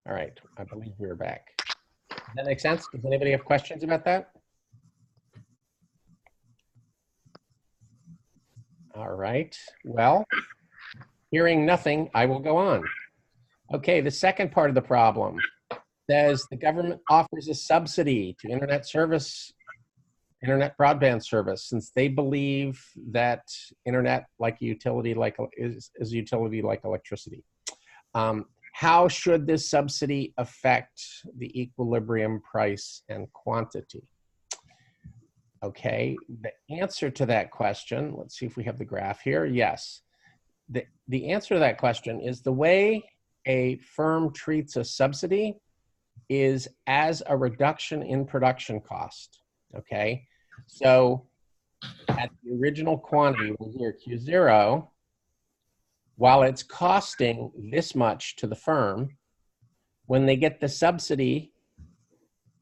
All right, I believe we're back. Does that make sense? Does anybody have questions about that? All right, well, hearing nothing, I will go on. Okay, the second part of the problem says the government offers a subsidy to internet broadband service, since they believe that internet like utility is a utility like electricity. How should this subsidy affect the equilibrium price and quantity? Okay, the answer to that question, let's see if we have the graph here. Yes, the answer to that question is the way a firm treats a subsidy is as a reduction in production cost, okay? So at the original quantity, here Q0, while it's costing this much to the firm, when they get the subsidy,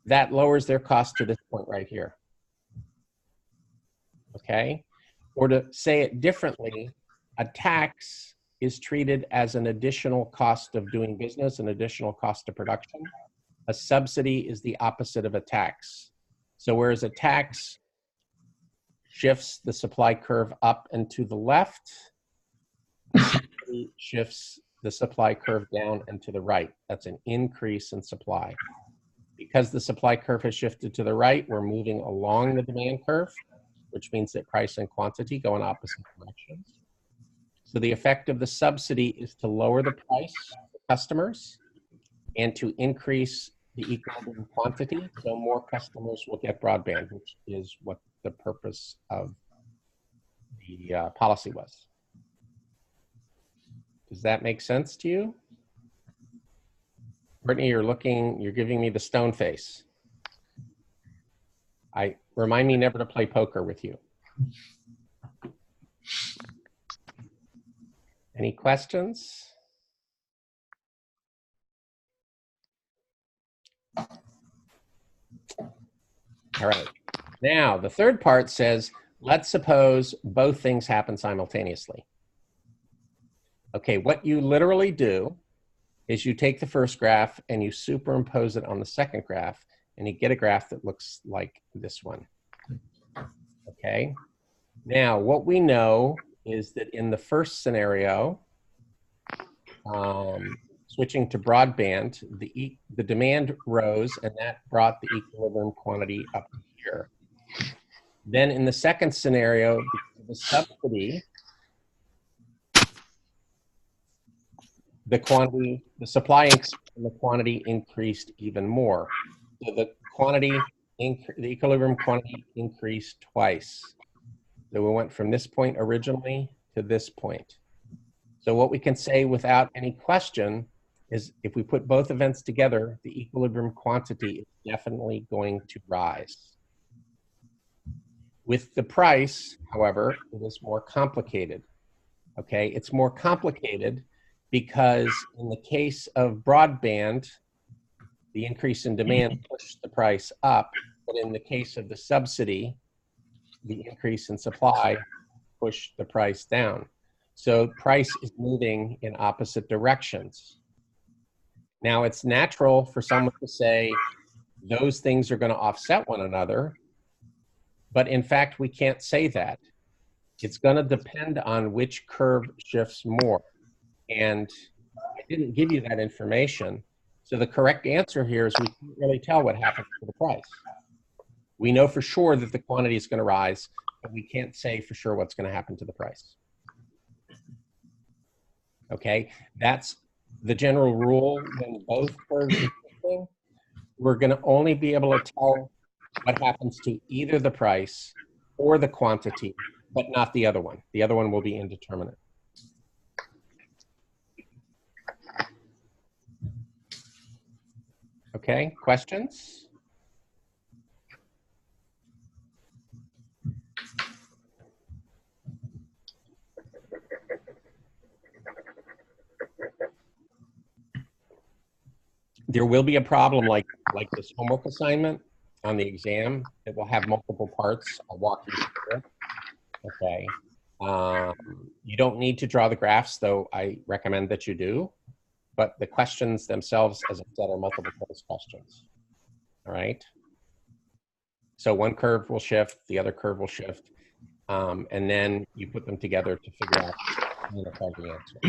that lowers their cost to this point right here, okay? Or to say it differently, a tax is treated as an additional cost of doing business, an additional cost of production. A subsidy is the opposite of a tax. So whereas a tax shifts the supply curve up and to the left, a subsidy shifts the supply curve down and to the right. That's an increase in supply. Because the supply curve has shifted to the right, we're moving along the demand curve, which means that price and quantity go in opposite directions. So the effect of the subsidy is to lower the price for customers and to increase the equilibrium quantity, so more customers will get broadband, which is what the purpose of the policy was. Does that make sense to you? Brittany, you're giving me the stone face. Remind me never to play poker with you. Any questions? All right. Now, the third part says, let's suppose both things happen simultaneously. Okay, what you literally do is you take the first graph and you superimpose it on the second graph, and you get a graph that looks like this one. Okay. Now, what we know is that in the first scenario, switching to broadband, the demand rose, and that brought the equilibrium quantity up here. Then in the second scenario, the subsidy, the supply increased and the quantity increased even more. So the equilibrium quantity increased twice. So we went from this point originally to this point. So what we can say without any question is if we put both events together, the equilibrium quantity is definitely going to rise. With the price, however, it is more complicated. Okay, it's more complicated because in the case of broadband, the increase in demand pushed the price up, but in the case of the subsidy, the increase in supply pushed the price down. So price is moving in opposite directions. Now, it's natural for someone to say those things are going to offset one another, but in fact, we can't say that. It's going to depend on which curve shifts more. And I didn't give you that information. So the correct answer here is we can't really tell what happens to the price. We know for sure that the quantity is going to rise, but we can't say for sure what's going to happen to the price. Okay, that's the general rule when both curves are shifting. We're going to only be able to tell what happens to either the price or the quantity, but not the other one. The other one will be indeterminate. Okay, questions? There will be a problem like this homework assignment on the exam. It will have multiple parts. I'll walk you through it. Okay. You don't need to draw the graphs, though I recommend that you do. but the questions themselves, as I said, are multiple choice questions. All right. So one curve will shift, the other curve will shift, and then you put them together to figure out the answer.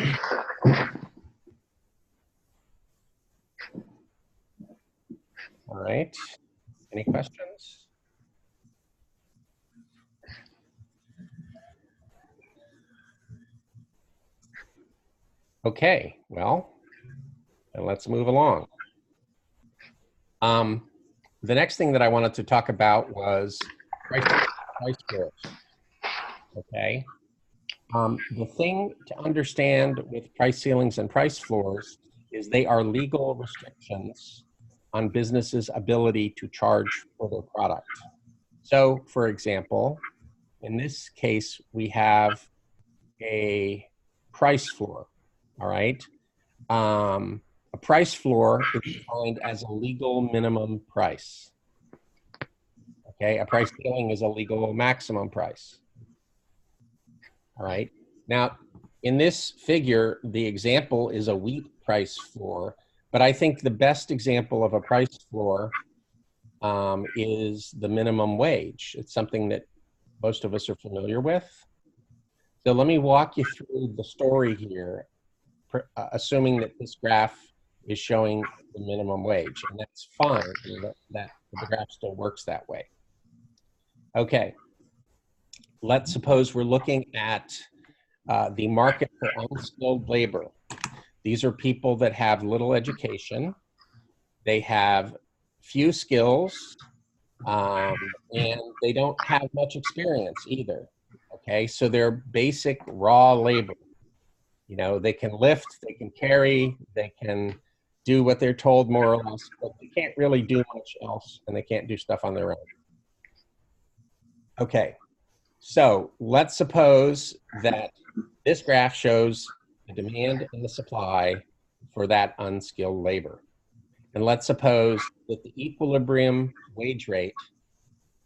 All right. Any questions? Okay, well, then let's move along. The next thing that I wanted to talk about was price floors. Okay. The thing to understand with price ceilings and price floors is they are legal restrictions on businesses' ability to charge for their product. So, for example, in this case, we have a price floor, all right? A price floor is defined as a legal minimum price. Okay, a price ceiling is a legal maximum price. All right. Now, in this figure, the example is a wheat price floor, but I think the best example of a price floor is the minimum wage. It's something that most of us are familiar with. So let me walk you through the story here, assuming that this graph is showing the minimum wage, and that's fine, that the graph still works that way. Okay, let's suppose we're looking at the market for unskilled labor. These are people that have little education, they have few skills, and they don't have much experience either. Okay, so they're basic raw labor. You know, they can lift, they can carry, they can do what they're told more or less, but they can't really do much else, and they can't do stuff on their own. Okay, so let's suppose that this graph shows the demand and the supply for that unskilled labor. And let's suppose that the equilibrium wage rate,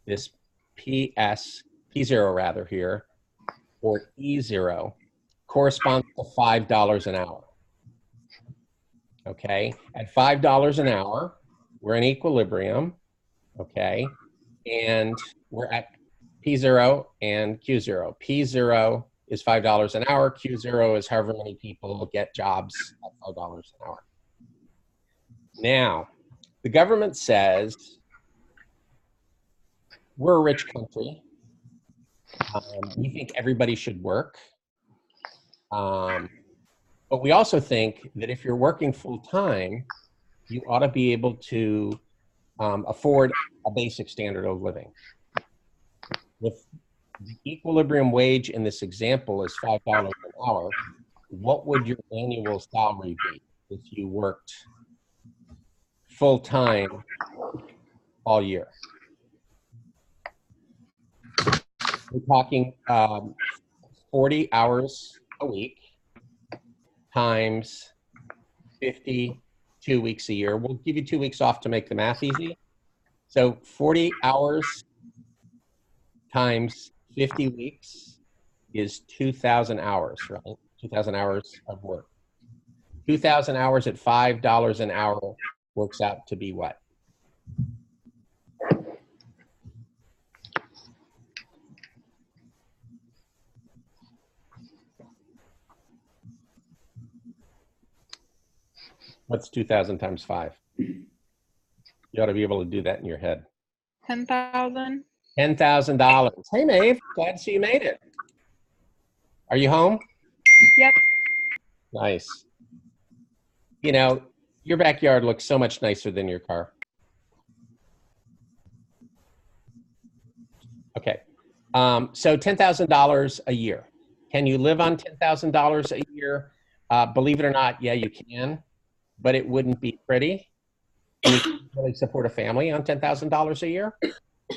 this P0 rather here, or E0, corresponds to $5 an hour. Okay, at $5 an hour, we're in equilibrium, okay, and we're at P0 and Q0. P0 is $5 an hour, Q0 is however many people get jobs at $5 an hour. Now, the government says, we're a rich country, we think everybody should work, but we also think that if you're working full-time, you ought to be able to afford a basic standard of living. If the equilibrium wage in this example is $5 an hour, what would your annual salary be if you worked full-time all year? We're talking 40 hours a week times 52 weeks a year. We'll give you 2 weeks off to make the math easy. So 40 hours times 50 weeks is 2,000 hours, right? 2,000 hours of work. 2,000 hours at $5 an hour works out to be what? What's 2,000 times 5? You ought to be able to do that in your head. 10,000. $10,000. Hey, Maeve, glad to see you made it. Are you home? Yep. Nice. You know, your backyard looks so much nicer than your car. Okay. So $10,000 a year. Can you live on $10,000 a year? Believe it or not, yeah, you can, but it wouldn't be pretty. And you can't really support a family on $10,000 a year.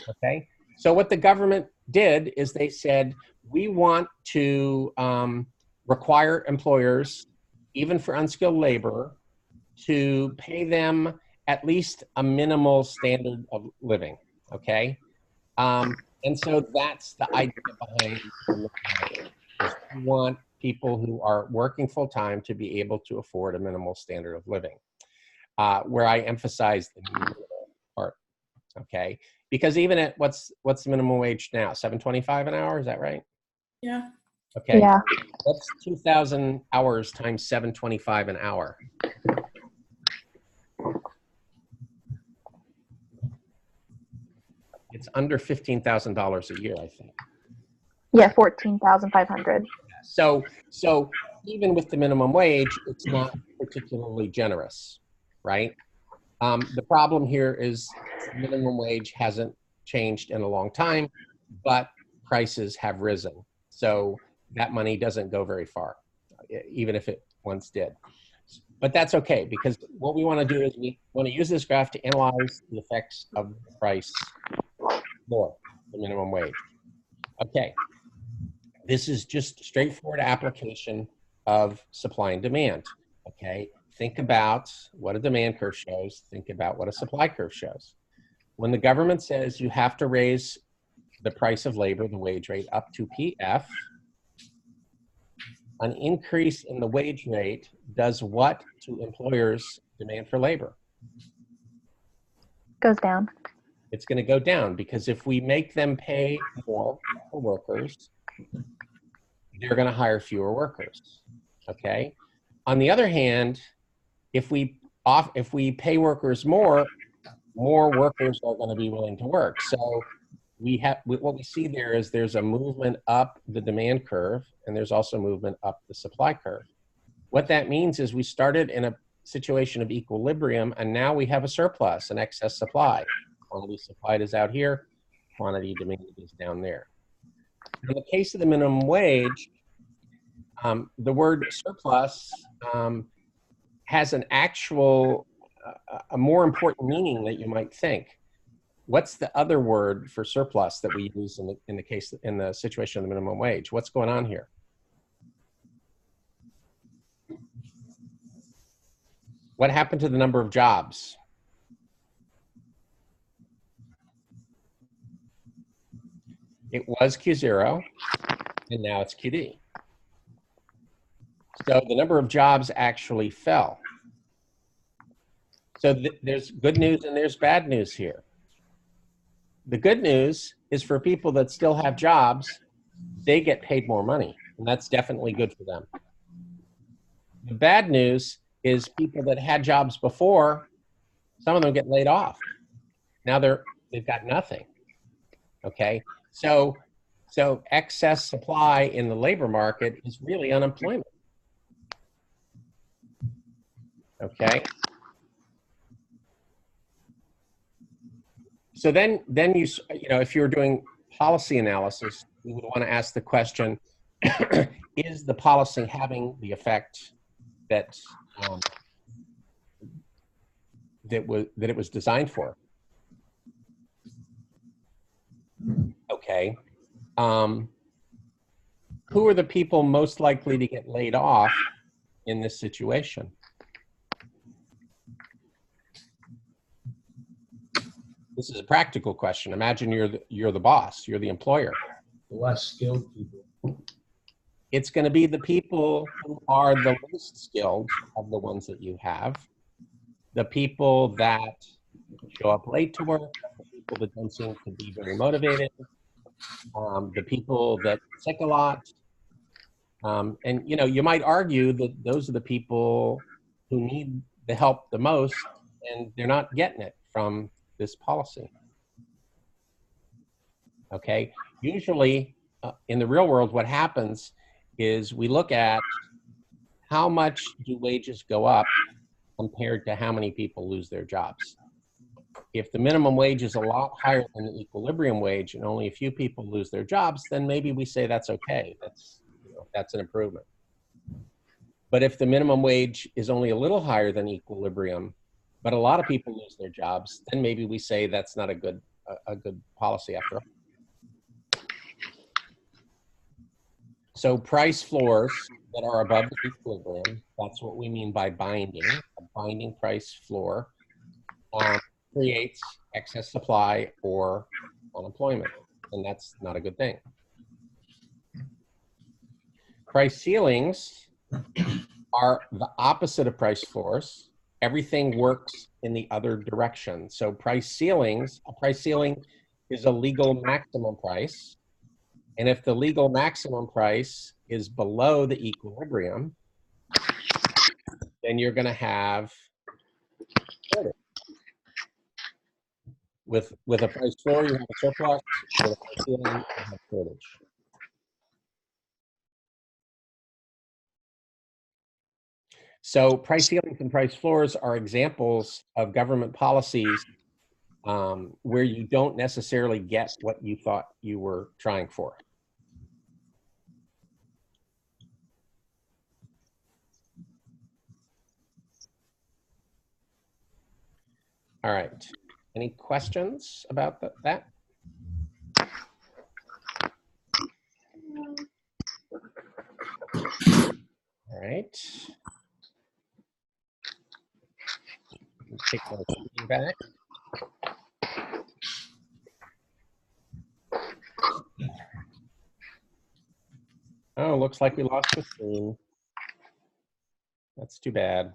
Okay. So what the government did is they said, we want to require employers, even for unskilled labor, to pay them at least a minimal standard of living. Okay. And so that's the idea behind the law. We want people who are working full time to be able to afford a minimal standard of living, where I emphasize the minimal part. Okay, because even at what's the minimum wage now? $7.25 an hour, is that right? Yeah. Okay. Yeah. What's 2,000 hours times $7.25 an hour? It's under $15,000 a year, I think. Yeah, 14,500. So even with the minimum wage, it's not particularly generous, right? The problem here is minimum wage hasn't changed in a long time, but prices have risen. So that money doesn't go very far, even if it once did. But that's okay, because what we want to do is we want to use this graph to analyze the effects of the price floor, the minimum wage. Okay, this is just straightforward application of supply and demand. Okay, think about what a demand curve shows, think about what a supply curve shows. When the government says you have to raise the price of labor, the wage rate, up to PF, an increase in the wage rate does what to employers' demand for labor? Goes down. It's going to go down, because if we make them pay more for workers, they're going to hire fewer workers. Okay. On the other hand, if we pay workers more workers are going to be willing to work. So what we see there is there's a movement up the demand curve, and there's also movement up the supply curve. What that means is we started in a situation of equilibrium, and now we have a surplus, an excess supply. Quantity supplied is out here, quantity demanded is down there. In the case of the minimum wage, the word surplus has an actual, a more important meaning that you might think. What's the other word for surplus that we use in the situation of the minimum wage? What's going on here? What happened to the number of jobs? It was Q0, and now it's QD. So the number of jobs actually fell. So there's good news and there's bad news here. The good news is for people that still have jobs, they get paid more money, and that's definitely good for them. The bad news is people that had jobs before, some of them get laid off. Now they've got nothing. Okay, so excess supply in the labor market is really unemployment. Okay. So then you know, if you're doing policy analysis, you would want to ask the question: is the policy having the effect that that it was designed for? Okay. Who are the people most likely to get laid off in this situation? This is a practical question. Imagine you're the boss, you're the employer. The less skilled people. It's going to be the people who are the least skilled of the ones that you have, the people that show up late to work, the people that don't seem to be very motivated, the people that sick a lot. And you know, you might argue that those are the people who need the help the most, and they're not getting it from this policy. Okay, usually in the real world, what happens is we look at how much do wages go up compared to how many people lose their jobs. If the minimum wage is a lot higher than the equilibrium wage and only a few people lose their jobs, then maybe we say that's okay. That's an improvement. But if the minimum wage is only a little higher than equilibrium, but a lot of people lose their jobs, then maybe we say that's not a good policy after all. So price floors that are above the equilibrium, that's what we mean by binding. A binding price floor creates excess supply or unemployment, and that's not a good thing. Price ceilings are the opposite of price floors. Everything works in the other direction. So price ceilings, a price ceiling is a legal maximum price. And if the legal maximum price is below the equilibrium, then you're going to have shortage. With a price floor, you have a surplus. With a price ceiling, you have shortage. So price ceilings and price floors are examples of government policies where you don't necessarily get what you thought you were trying for. All right. Any questions about that? All right. Take my screen back. Oh, looks like we lost the screen. That's too bad.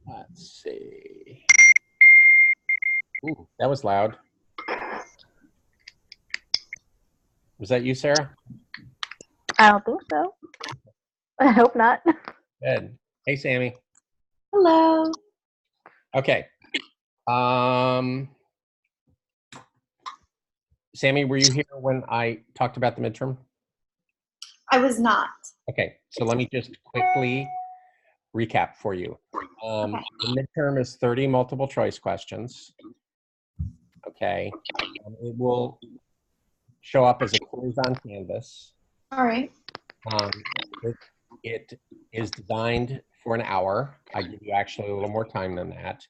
Let's see. Ooh, that was loud. Was that you, Sarah? I don't think so. I hope not. Good. Hey, Sammy. Hello. Okay. Sammy, were you here when I talked about the midterm? I was not. Okay, so let me just quickly recap for you. Okay. The midterm is 30 multiple choice questions. Okay, it will show up as a quiz on Canvas. All right. It is designed for an hour. I give you actually a little more time than that.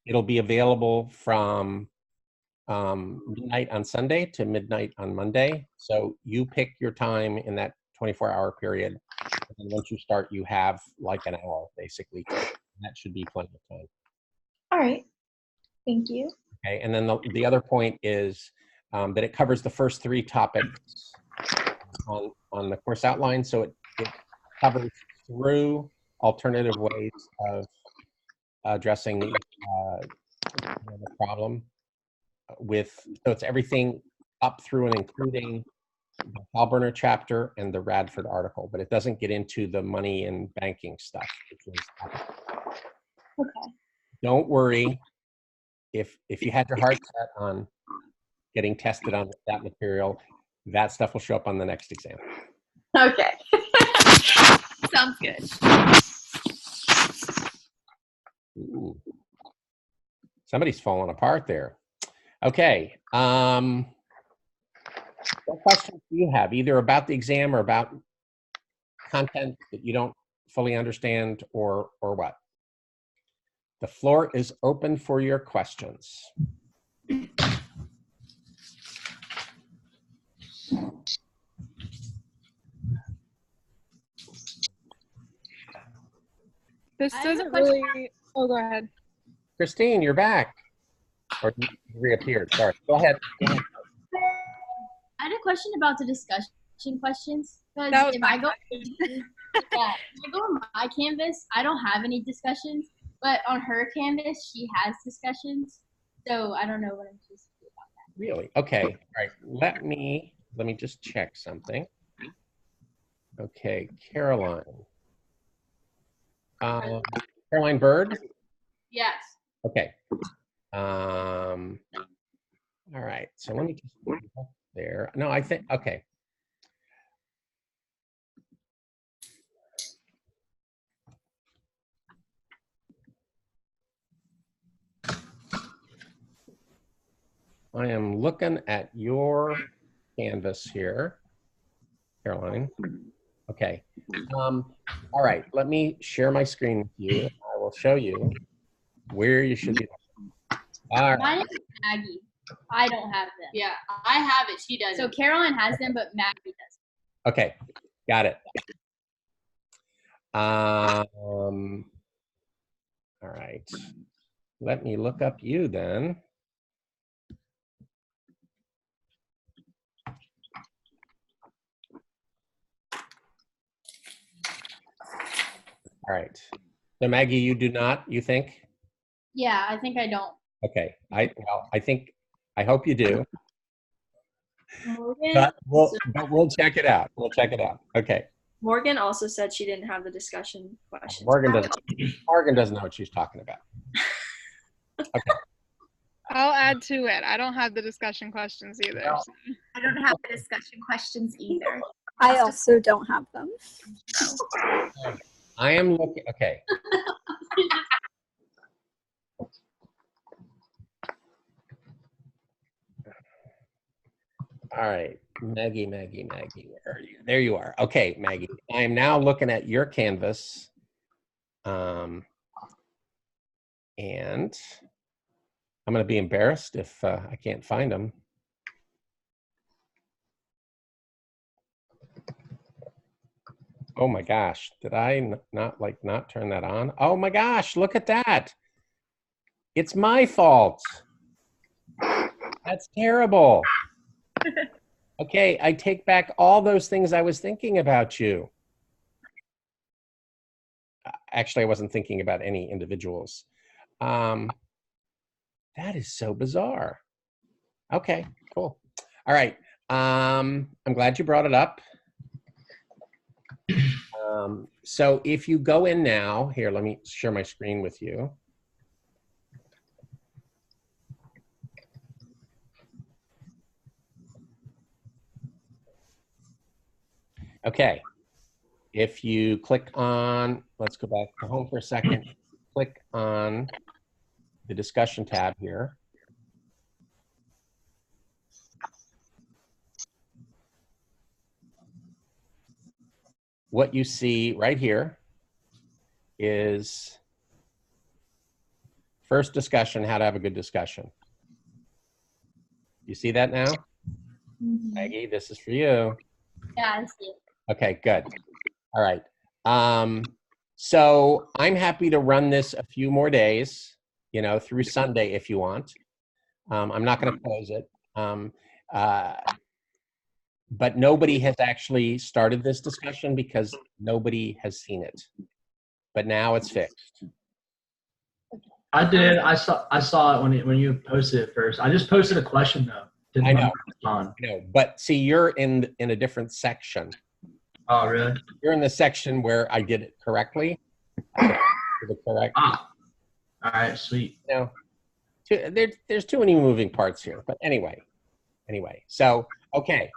It'll be available from midnight on Sunday to midnight on Monday. So you pick your time in that 24-hour period. And once you start, you have like an hour, basically. That should be plenty of time. All right. Thank you. Okay, and then the other point is that it covers the first 3 topics on the course outline. So it covers through alternative ways of addressing the problem so it's everything up through and including the Halberner chapter and the Radford article, but it doesn't get into the money and banking stuff. Okay. Don't worry if you had your heart set on getting tested on that material, that stuff will show up on the next exam. Okay. Sounds good. Ooh. Somebody's falling apart there. Okay. What questions do you have, either about the exam or about content that you don't fully understand, or what? The floor is open for your questions. This I have a doesn't question. really. Oh, go ahead. Christine, you're back. Or you reappeared. Sorry. Go ahead. I had a question about the discussion questions, because That was if my I go, if I go on my Canvas, I don't have any discussions, but on her Canvas, she has discussions. So I don't know what I'm supposed to do about that. Really? Okay. All right. Let me just check something. Okay, Caroline. Caroline Bird? Yes. Okay. All right. So let me just put it up there. No, I think, okay. I am looking at your Canvas here, Caroline. Okay. All right. Let me share my screen with you. I will show you where you should be. All right. Mine is Maggie. I don't have them. Yeah, I have it. She doesn't. So Caroline has them, but Maggie doesn't. Okay. Got it. All right. Let me look up you then. All right. So Maggie, you do not, you think? Yeah, I think I don't. Okay. I hope you do. Morgan, But we'll check it out. We'll check it out. Okay. Morgan also said she didn't have the discussion questions. Morgan doesn't know what she's talking about. Okay. I'll add to it. I don't have the discussion questions either. Well, so. I don't have the discussion questions either. I also don't have them. I am looking, okay. All right, Maggie, where are you? There you are. Okay, Maggie, I am now looking at your canvas. And I'm going to be embarrassed if I can't find them. Oh my gosh, did I not turn that on? Oh my gosh, look at that. It's my fault. That's terrible. Okay, I take back all those things I was thinking about you. Actually, I wasn't thinking about any individuals. That is so bizarre. Okay, cool. All right. I'm glad you brought it up. So if you go in now, here, let me share my screen with you. Okay. If you click on, let's go back to home for a second, click on the discussion tab here. What you see right here is first discussion, how to have a good discussion. You see that now? Maggie, this is for you. Yeah, I see it. Okay, good. All right. So I'm happy to run this a few more days, you know, through Sunday if you want. I'm not going to close it. But nobody has actually started this discussion because nobody has seen it. But now it's fixed. I did. I saw it when you posted it first. I just posted a question though. Didn't I know. respond. No, but see, you're in a different section. Oh, really? You're in the section where I did it correctly. Correct. Ah. All right. Sweet. No, there's too many moving parts here. But anyway. So okay.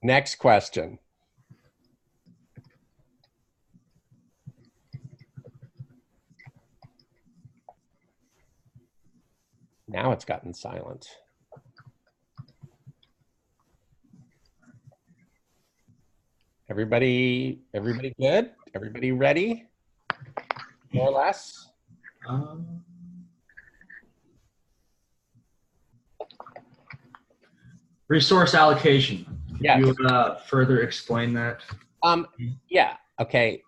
Next question. Now it's gotten silent. Everybody good? Everybody ready? More or less? Resource allocation. Could Yes. you further explain that? Yeah, okay.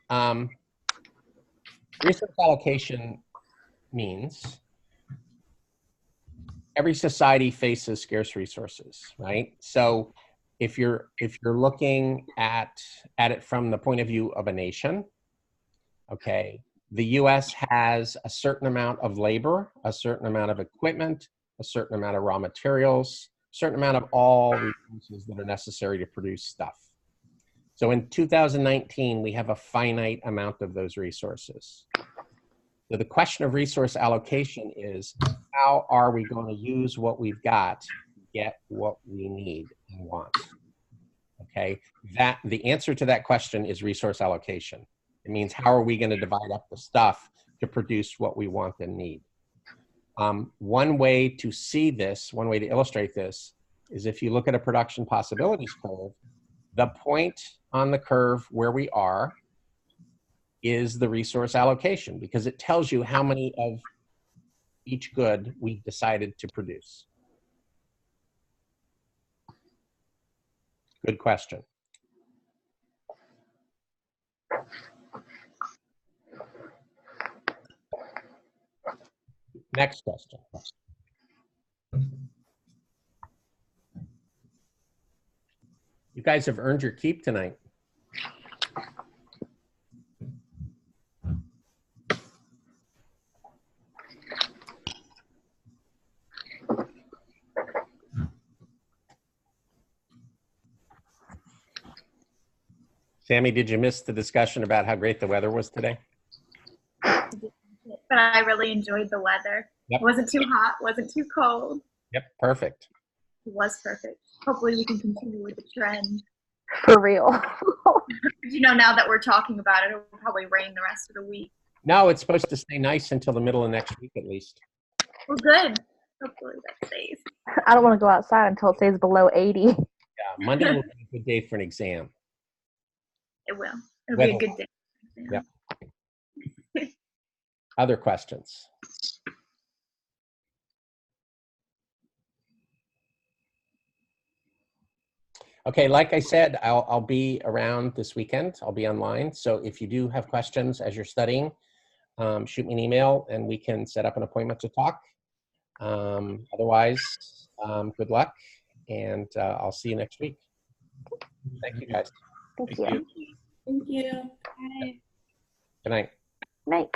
Resource allocation means every society faces scarce resources, right? So if you're looking at it from the point of view of a nation, okay, the US has a certain amount of labor, a certain amount of equipment, a certain amount of raw materials, a certain amount of all resources that are necessary to produce stuff. So in 2019, we have a finite amount of those resources. So the question of resource allocation is, how are we going to use what we've got to get what we need and want? Okay, the answer to that question is resource allocation. It means how are we going to divide up the stuff to produce what we want and need? One way to see this, one way to illustrate this, is if you look at a production possibilities curve, the point on the curve where we are is the resource allocation, because it tells you how many of each good we decided to produce. Good question. Next question. You guys have earned your keep tonight. Sammy, did you miss the discussion about how great the weather was today? But I really enjoyed the weather. Yep. It wasn't too hot, wasn't too cold. Yep, perfect. It was perfect. Hopefully we can continue with the trend. For real. You know, now that we're talking about it, it will probably rain the rest of the week. No, it's supposed to stay nice until the middle of next week at least. Well, good. Hopefully that stays. I don't want to go outside until it stays below 80. Yeah, Monday will be a good day for an exam. It will. It'll be a Weather- good day. Yep. Other questions? Okay, like I said, I'll be around this weekend. I'll be online. So if you do have questions as you're studying, shoot me an email and we can set up an appointment to talk. Otherwise, good luck, and I'll see you next week. Thank you, guys. Thank Thank you. you. Thank you. Bye. Good night. Night.